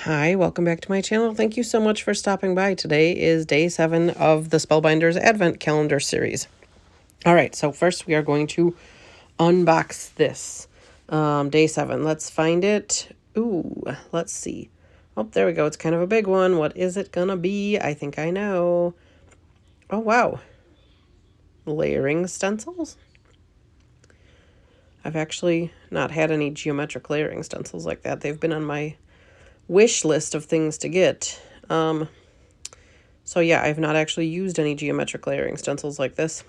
Hi, welcome back to my channel. Thank you so much for stopping by. Today is day 7 of the Spellbinders Advent Calendar series. All right, so first we are going to unbox this. Day 7. Let's find it. Ooh, let's see. Oh, there we go. It's kind of a big one. What is it gonna be? I think I know. Oh, wow. Layering stencils? I've actually not had any geometric layering stencils like that. They've been on my wish list of things to get. So yeah, I've not actually used any geometric layering stencils like this.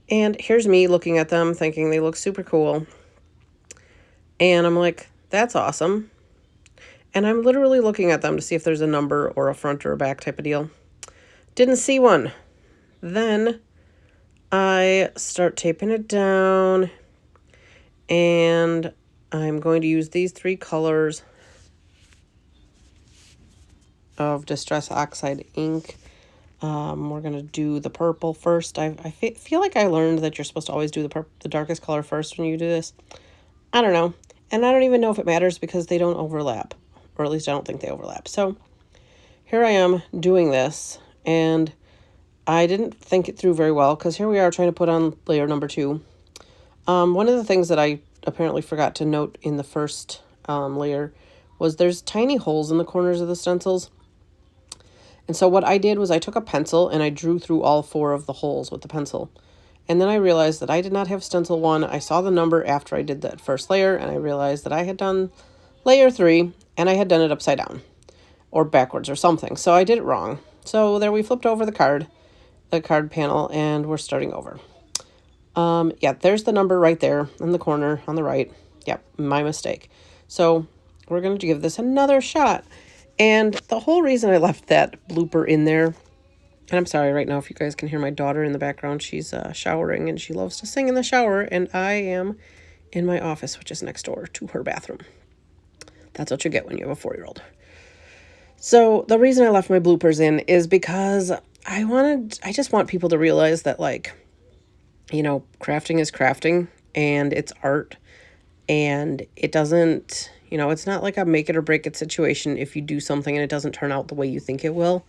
And here's me looking at them thinking they look super cool. And I'm like, that's awesome. And I'm literally looking at them to see if there's a number or a front or a back type of deal. Didn't see one. Then I start taping it down. And I'm going to use these 3 colors of Distress Oxide ink. We're going to do the purple first. I feel like I learned that you're supposed to always do the darkest color first when you do this. I don't know. And I don't even know if it matters because they don't overlap. Or at least I don't think they overlap. So here I am doing this. And I didn't think it through very well because here we are trying to put on layer number 2. One of the things that I apparently forgot to note in the first layer was there's tiny holes in the corners of the stencils. And so what I did was I took a pencil and I drew through all 4 of the holes with the pencil. And then I realized that I did not have stencil 1. I saw the number after I did that first layer, and I realized that I had done layer 3, and I had done it upside down or backwards or something. So I did it wrong. So there we flipped over the card panel, and we're starting over. Yeah, there's the number right there in the corner on the right. Yep, my mistake. So we're going to give this another shot. And the whole reason I left that blooper in there, and I'm sorry right now if you guys can hear my daughter in the background. She's showering, and she loves to sing in the shower, and I am in my office, which is next door to her bathroom. That's what you get when you have a 4-year-old. So the reason I left my bloopers in is because I just want people to realize that, like, you know, crafting is crafting, and it's art, and it doesn't, you know, it's not like a make it or break it situation. If you do something and it doesn't turn out the way you think it will,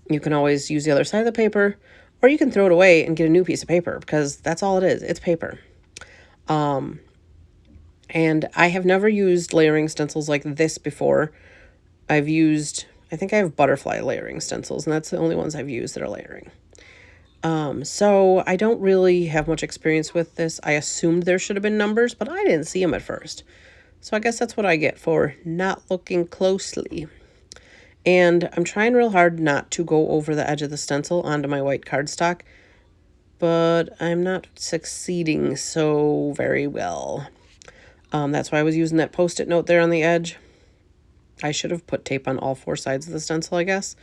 you can always use the other side of the paper, or you can throw it away and get a new piece of paper, because that's all it is. It's paper. And I have never used layering stencils like this before. I think I have butterfly layering stencils, and that's the only ones I've used that are layering. So I don't really have much experience with this. I assumed there should have been numbers, but I didn't see them at first. So I guess that's what I get for not looking closely. And I'm trying real hard not to go over the edge of the stencil onto my white cardstock, but I'm not succeeding so very well. That's why I was using that Post-it note there on the edge. I should have put tape on all 4 sides of the stencil, I guess,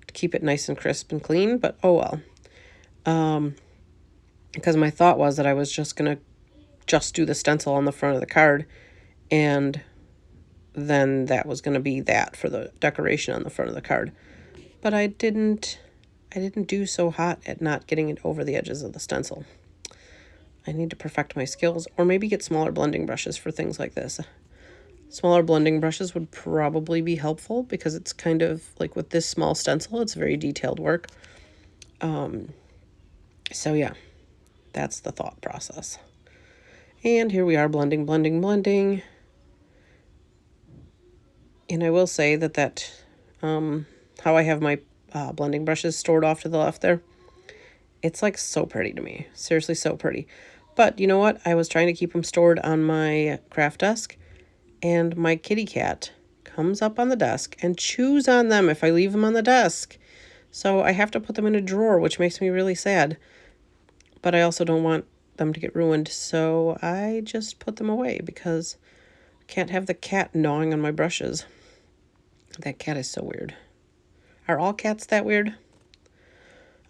to keep it nice and crisp and clean, but oh well. Because my thought was that I was just going to do the stencil on the front of the card, and then that was going to be that for the decoration on the front of the card. But I didn't do so hot at not getting it over the edges of the stencil. I need to perfect my skills, or maybe get smaller blending brushes for things like this. Smaller blending brushes would probably be helpful because it's kind of like with this small stencil, it's very detailed work. So yeah, that's the thought process. And here we are blending, blending, blending. And I will say that how I have my blending brushes stored off to the left there, it's like so pretty to me. Seriously, so pretty. But you know what? I was trying to keep them stored on my craft desk, and my kitty cat comes up on the desk and chews on them if I leave them on the desk. So I have to put them in a drawer, which makes me really sad. But I also don't want them to get ruined, so I just put them away because I can't have the cat gnawing on my brushes. That cat is so weird. Are all cats that weird?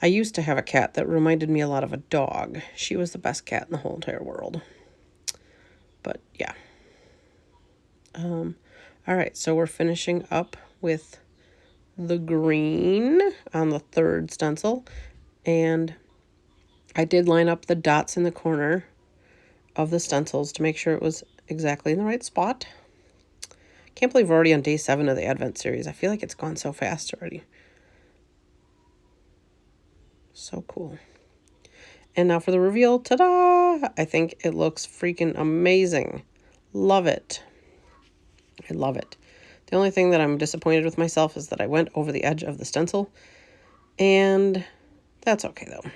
I used to have a cat that reminded me a lot of a dog. She was the best cat in the whole entire world. But yeah. All right, so we're finishing up with the green on the 3rd stencil, and I did line up the dots in the corner of the stencils to make sure it was exactly in the right spot. Can't believe we're already on day 7 of the Advent series. I feel like it's gone so fast already. So cool. And now for the reveal. Ta-da! I think it looks freaking amazing. Love it. I love it. The only thing that I'm disappointed with myself is that I went over the edge of the stencil. And that's okay, though.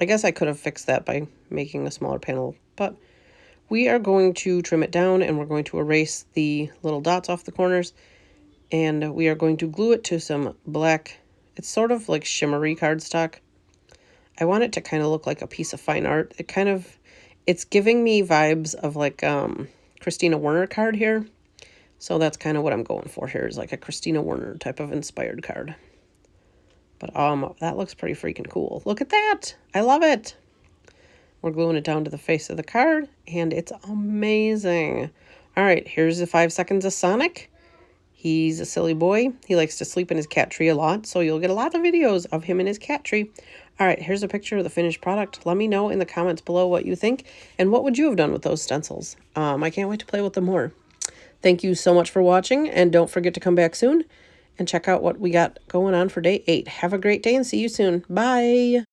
I guess I could have fixed that by making a smaller panel. But we are going to trim it down, and we're going to erase the little dots off the corners. And we are going to glue it to some black, it's sort of like shimmery cardstock. I want it to kind of look like a piece of fine art. It's giving me vibes of like Christina Werner card here. So that's kind of what I'm going for here, is like a Christina Werner type of inspired card. But that looks pretty freaking cool. Look at that. I love it. We're gluing it down to the face of the card, and it's amazing. All right, here's the 5 seconds of Sonic. He's a silly boy. He likes to sleep in his cat tree a lot, so you'll get a lot of videos of him in his cat tree. All right, here's a picture of the finished product. Let me know in the comments below what you think, and what would you have done with those stencils. I can't wait to play with them more. Thank you so much for watching, and don't forget to come back soon and check out what we got going on for day 8. Have a great day and see you soon. Bye!